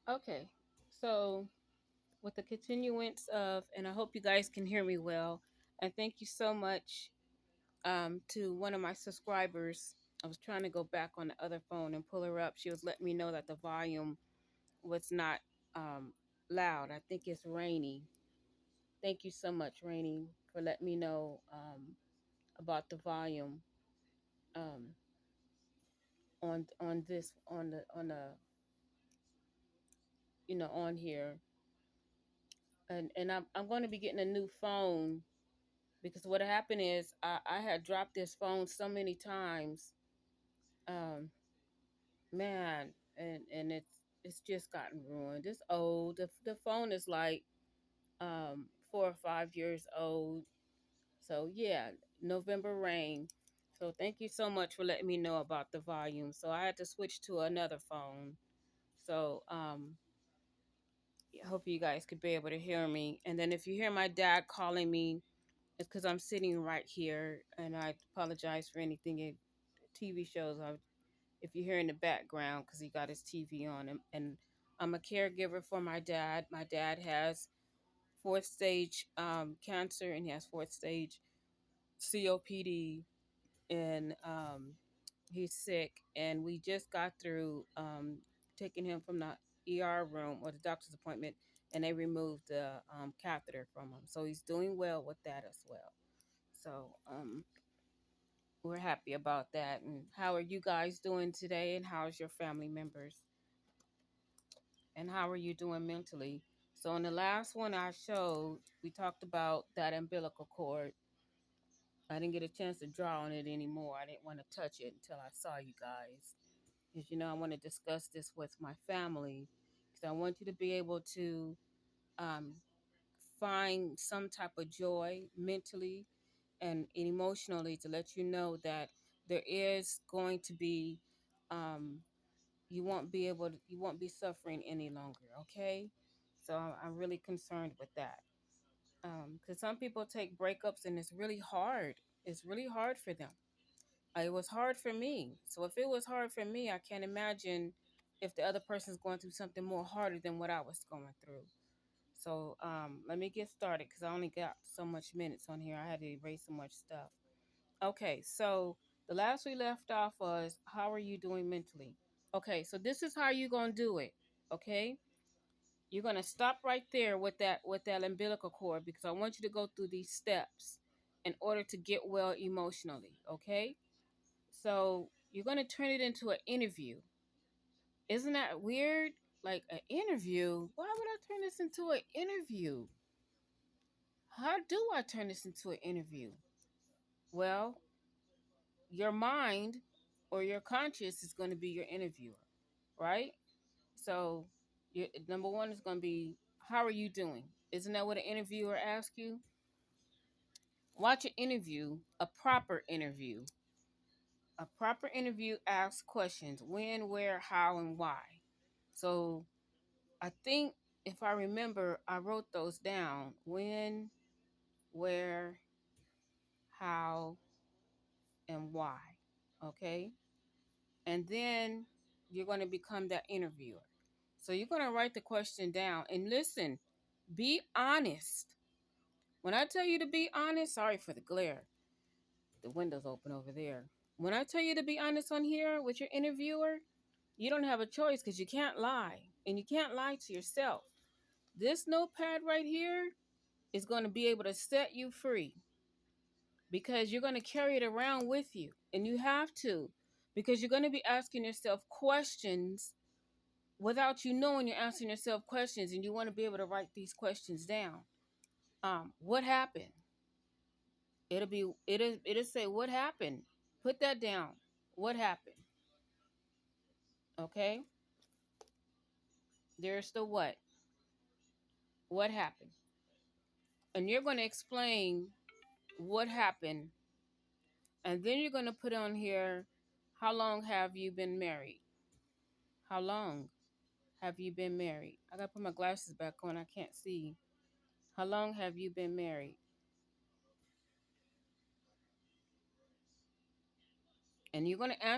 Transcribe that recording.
Okay. So, with the continuance of, and I hope you guys can hear me well, and thank you so much to one of my subscribers. I was trying to go back on the other phone and pull her up. She was letting me know that the volume was not um, loud. I think it's Rainy. Thank you so much, Rainy, for letting me know about the volume um, on this on the on here. And I'm going to be getting a new phone because what happened is I had dropped this phone so many times, um, man, and it's just gotten ruined. It's old. The phone is like 4 or 5 years old. So yeah, November rain. So thank you so much for letting me know about the volume. So I had to switch to another phone. So I hope you guys could be able to hear me. And then if you hear my dad calling me, it's because I'm sitting right here, and I apologize for anything TV shows. If you hear in the background, because he got his TV on, and I'm a caregiver for my dad. My dad has fourth stage cancer, and he has fourth stage COPD, and he's sick. And we just got through taking him from the ER room or the doctor's appointment, and they removed the catheter from him. So he's doing well with that as well. So we're happy about that. And how are you guys doing today? And how's your family members? And how are you doing mentally? So in the last one I showed, we talked about that umbilical cord. I didn't get a chance to draw on it anymore. I didn't want to touch it until I saw you guys. Because I want to discuss this with my family. Because I want you to be able to um, find some type of joy mentally and emotionally to let you know that there is going to be you won't be suffering any longer. Okay, so I'm really concerned with that because some people take breakups and it's really hard. It's really hard for them. It was hard for me. So if it was hard for me, I can't imagine if the other person's going through something more harder than what I was going through. So let me get started because I only got so much minutes on here. I had to erase so much stuff. Okay, so the last we left off was how are you doing mentally? Okay, so this is how you're gonna do it. Okay, you're gonna stop right there with that umbilical cord because I want you to go through these steps in order to get well emotionally. Okay, so you're gonna turn it into an interview. Isn't that weird? Like an interview? Why would I turn this into an interview? How do I turn this into an interview? Well, your mind or your conscious is going to be your interviewer, right? So, number one is going to be, how are you doing? Isn't that what an interviewer asks you? Watch an interview, a proper interview. A proper interview asks questions: when, where, how, and why. So, I think if I remember, I wrote those down: when, where, how, and why. Okay? And then you're going to become that interviewer. So you're going to write the question down and listen, be honest. When I tell you to be honest, sorry for the glare. The window's open over there. When I tell you to be honest on here with your interviewer, you don't have a choice because you can't lie. And you can't lie to yourself. This notepad right here is going to be able to set you free because you're going to carry it around with you. And you have to because you're going to be asking yourself questions without you knowing you're asking yourself questions, and you want to be able to write these questions down. What happened? It'll say what happened. Put that down. What happened? Okay? There's the what. What happened? And you're going to explain what happened, and then you're going to put on here, how long have you been married? How long have you been married? I got to put my glasses back on. I can't see. How long have you been married? And you're going to answer